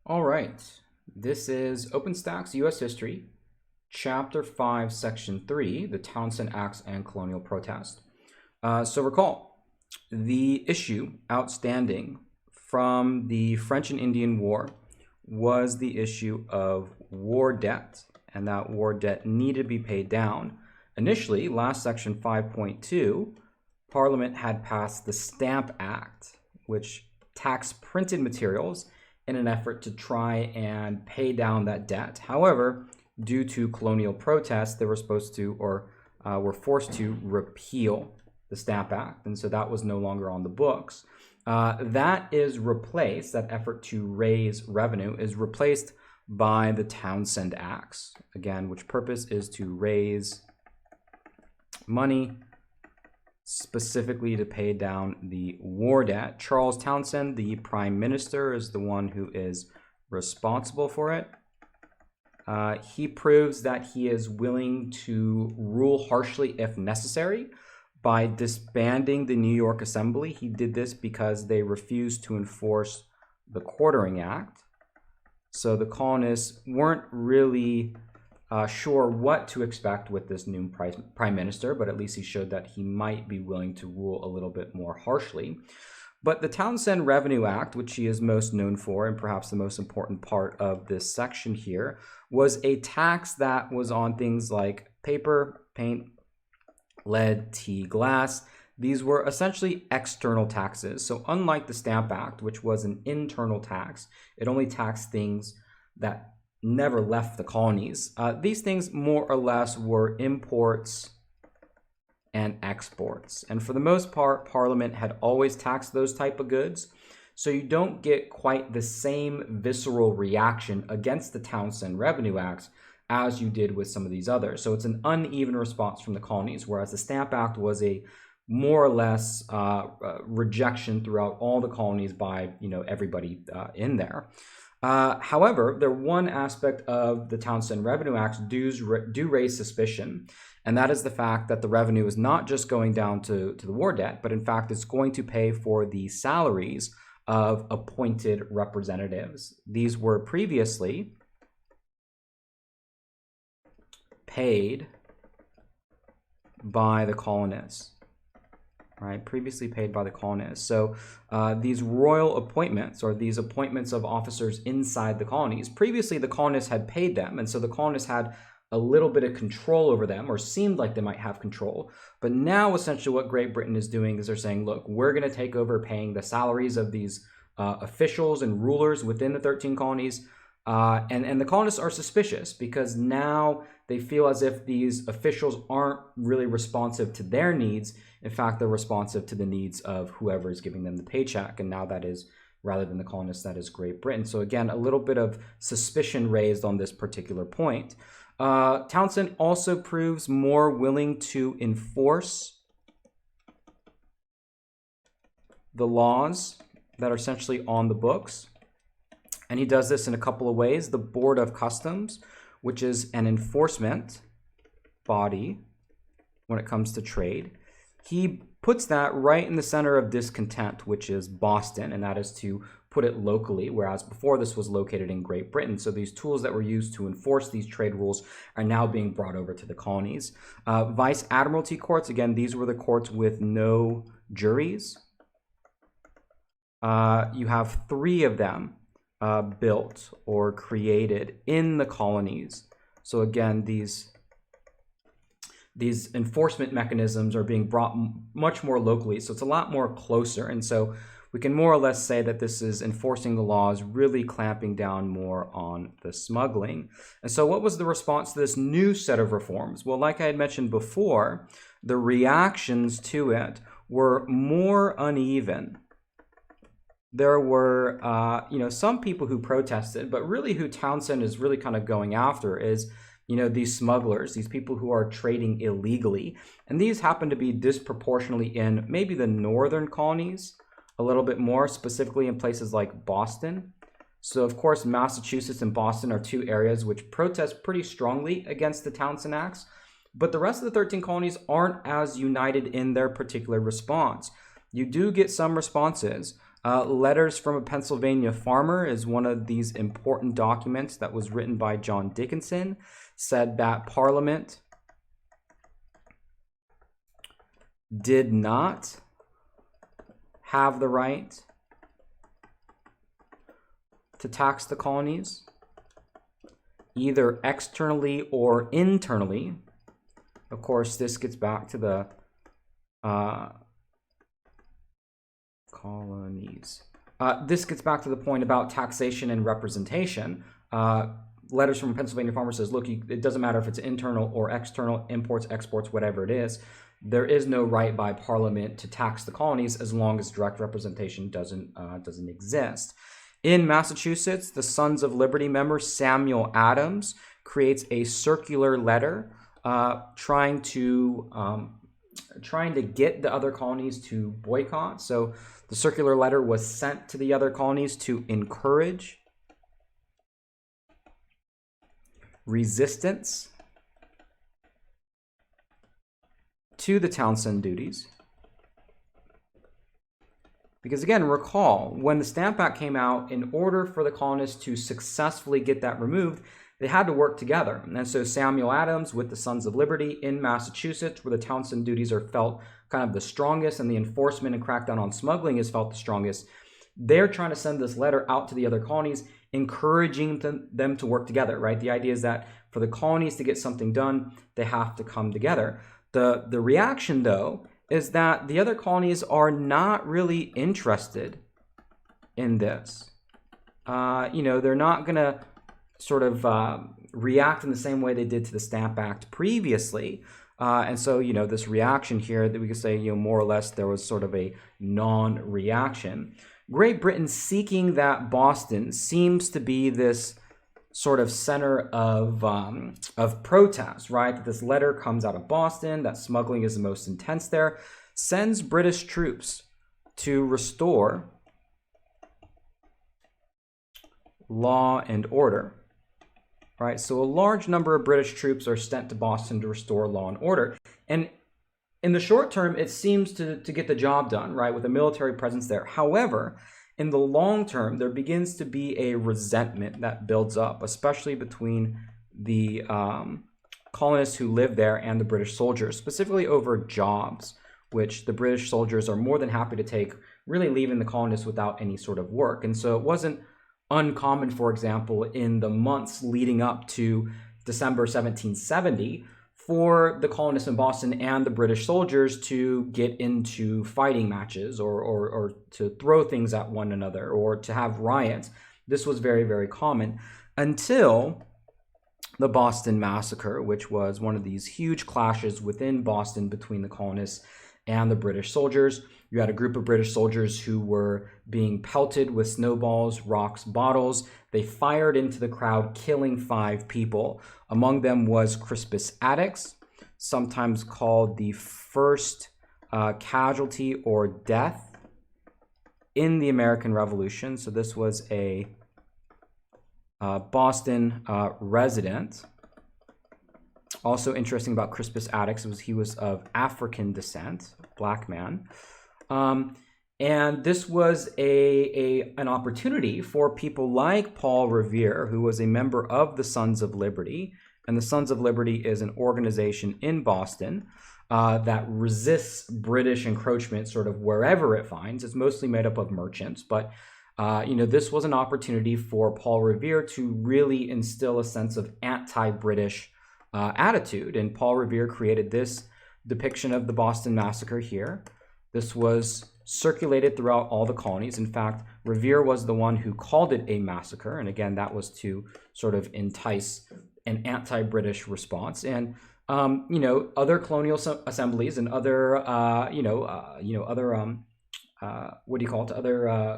All right, this is Openstax U.S. History, Chapter 5, Section 3, the Townshend Acts and Colonial Protest. So recall, the issue outstanding from the French and Indian War was the issue of war debt, and that war debt needed to be paid down. Initially, last Section 5.2, Parliament had passed the Stamp Act, which taxed printed materials in an effort to try and pay down that debt. However, due to colonial protests, they were supposed to, or were forced to, repeal the Stamp Act, and so that was no longer on the books. That is replaced, that effort to raise revenue is replaced by the Townshend Acts, again, which purpose is to raise money specifically to pay down the war debt. Charles Townshend, the Prime Minister, is the one who is responsible for it. He proves that he is willing to rule harshly if necessary by disbanding the New York Assembly. He did this because they refused to enforce the Quartering Act. So the colonists weren't really sure what to expect with this new prime minister, but at least he showed that he might be willing to rule a little bit more harshly. But the Townsend Revenue Act, which he is most known for, and perhaps the most important part of this section here, was a tax that was on things like paper, paint, lead, tea, glass. These were essentially external taxes. So unlike the Stamp Act, which was an internal tax, it only taxed things that never left the colonies. These things more or less were imports and exports. And for the most part, Parliament had always taxed those type of goods. So you don't get quite the same visceral reaction against the Townsend Revenue Act as you did with some of these others. So it's an uneven response from the colonies, whereas the Stamp Act was a more or less rejection throughout all the colonies by everybody in there. However, the one aspect of the Townsend Revenue Act do raise suspicion, and that is the fact that the revenue is not just going down to the war debt, but in fact it's going to pay for the salaries of appointed representatives. These were previously paid by the colonists. Right, previously paid by the colonists. So these royal appointments, or these appointments of officers inside the colonies, previously the colonists had paid them, and so the colonists had a little bit of control over them, or seemed like they might have control. But now essentially what Great Britain is doing is they're saying, look, we're going to take over paying the salaries of these officials and rulers within the 13 colonies. And the colonists are suspicious because now they feel as if these officials aren't really responsive to their needs. In fact, they're responsive to the needs of whoever is giving them the paycheck. And now that is, rather than the colonists, that is Great Britain. So again, a little bit of suspicion raised on this particular point. Townsend also proves more willing to enforce the laws that are essentially on the books. And he does this in a couple of ways. The Board of Customs, which is an enforcement body when it comes to trade. He puts that right in the center of discontent, which is Boston, and that is to put it locally, whereas before this was located in Great Britain. So these tools that were used to enforce these trade rules are now being brought over to the colonies. Vice Admiralty courts, again, these were the courts with no juries. You have 3 of them built or created in the colonies. So again, these enforcement mechanisms are being brought much more locally, so it's a lot more closer. And so we can more or less say that this is enforcing the laws, really clamping down more on the smuggling. And so what was the response to this new set of reforms? Well, like I had mentioned before, the reactions to it were more uneven. There were, some people who protested, but really who Townsend is really kind of going after is, these smugglers, these people who are trading illegally. And these happen to be disproportionately in maybe the northern colonies, a little bit more, specifically in places like Boston. So, of course, Massachusetts and Boston are 2 areas which protest pretty strongly against the Townshend Acts. But the rest of the 13 colonies aren't as united in their particular response. You do get some responses, Letters from a Pennsylvania Farmer is one of these important documents that was written by John Dickinson, said that Parliament did not have the right to tax the colonies, either externally or internally. Of course, this gets back to the colonies. This gets back to the point about taxation and representation. Letters from a Pennsylvania Farmer says, look, it doesn't matter if it's internal or external, imports, exports, whatever it is. There is no right by Parliament to tax the colonies as long as direct representation doesn't exist. In Massachusetts, the Sons of Liberty member Samuel Adams creates a circular letter trying to get the other colonies to boycott. So the circular letter was sent to the other colonies to encourage resistance to the Townsend duties. Because again, recall, when the Stamp Act came out, in order for the colonists to successfully get that removed, they had to work together. And so Samuel Adams with the Sons of Liberty in Massachusetts, where the Townsend duties are felt kind of the strongest and the enforcement and crackdown on smuggling is felt the strongest, they're trying to send this letter out to the other colonies, encouraging them to work together, right? The idea is that for the colonies to get something done, they have to come together. The reaction, though, is that the other colonies are not really interested in this. They're not going to sort of react in the same way they did to the Stamp Act previously. And so, this reaction here that we could say, more or less there was sort of a non-reaction. Great Britain seeking that Boston seems to be this sort of center of protest, right? That this letter comes out of Boston, that smuggling is the most intense there, sends British troops to restore law and order, right? So a large number of British troops are sent to Boston to restore law and order. And in the short term, it seems to get the job done, right, with a military presence there. However, in the long term, there begins to be a resentment that builds up, especially between the colonists who live there and the British soldiers, specifically over jobs, which the British soldiers are more than happy to take, really leaving the colonists without any sort of work. And so it wasn't uncommon, for example, in the months leading up to December 1770, for the colonists in Boston and the British soldiers to get into fighting matches or to throw things at one another or to have riots. This was very, very common until the Boston Massacre, which was one of these huge clashes within Boston between the colonists and the British soldiers. You had a group of British soldiers who were being pelted with snowballs, rocks, bottles. They fired into the crowd, killing 5 people. Among them was Crispus Attucks, sometimes called the first casualty or death in the American Revolution. So this was a Boston resident. Also interesting about Crispus Attucks was he was of African descent, black man. And this was an opportunity for people like Paul Revere, who was a member of the Sons of Liberty. And the Sons of Liberty is an organization in Boston that resists British encroachment sort of wherever it finds. It's mostly made up of merchants. But, this was an opportunity for Paul Revere to really instill a sense of anti-British attitude. And Paul Revere created this depiction of the Boston Massacre here. This was circulated throughout all the colonies. In fact, Revere was the one who called it a massacre. And again, that was to sort of entice an anti-British response. And, other colonial assemblies and other, other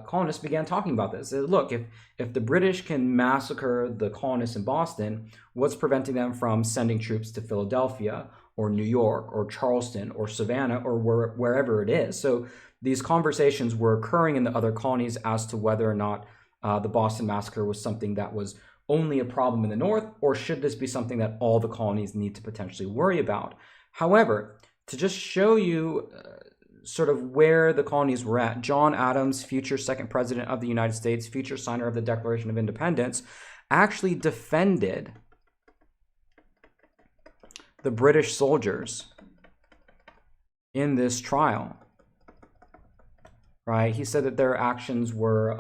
colonists began talking about this. Look, if the British can massacre the colonists in Boston, what's preventing them from sending troops to Philadelphia or New York or Charleston or Savannah or wherever it is? So these conversations were occurring in the other colonies as to whether or not the Boston Massacre was something that was only a problem in the North, or should this be something that all the colonies need to potentially worry about? However, to just show you sort of where the colonies were at. John Adams, future second president of the United States, future signer of the Declaration of Independence, actually defended the British soldiers in this trial. Right? He said that their actions were,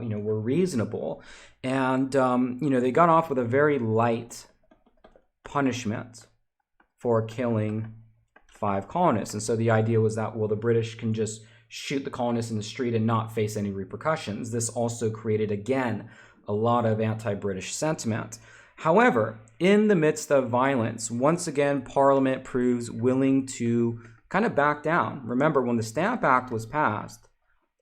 were reasonable, and they got off with a very light punishment for killing 5 colonists. And so the idea was that, well, the British can just shoot the colonists in the street and not face any repercussions. This also created, again, a lot of anti-British sentiment. However, in the midst of violence, once again, Parliament proves willing to kind of back down. Remember, when the Stamp Act was passed,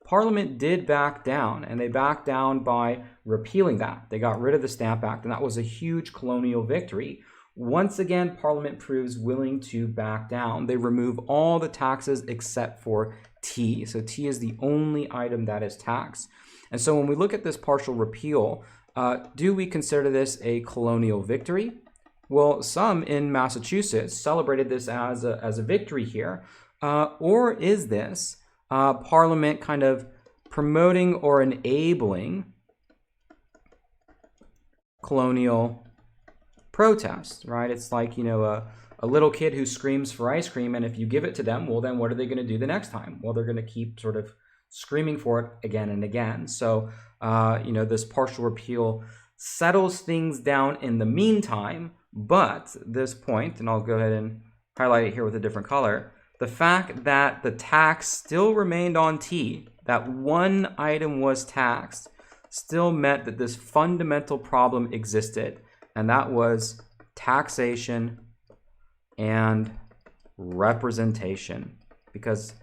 Parliament did back down, and they backed down by repealing that. They got rid of the Stamp Act, and that was a huge colonial victory. Once again, Parliament proves willing to back down. They remove all the taxes except for tea. So tea is the only item that is taxed. And so when we look at this partial repeal, do we consider this a colonial victory? Well, some in Massachusetts celebrated this as a victory here. Or is this Parliament kind of promoting or enabling colonial protest, right? It's like, a little kid who screams for ice cream, and if you give it to them, well, then what are they going to do the next time? Well, they're going to keep sort of screaming for it again and again. So, this partial repeal settles things down in the meantime, but this point, and I'll go ahead and highlight it here with a different color, the fact that the tax still remained on tea, that one item was taxed, still meant that this fundamental problem existed, and that was taxation and representation. Because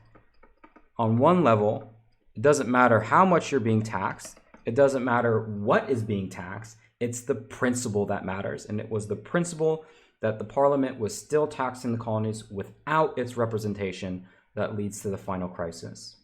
on one level, it doesn't matter how much you're being taxed, it doesn't matter what is being taxed, it's the principle that matters. And it was the principle that the Parliament was still taxing the colonies without its representation that leads to the final crisis.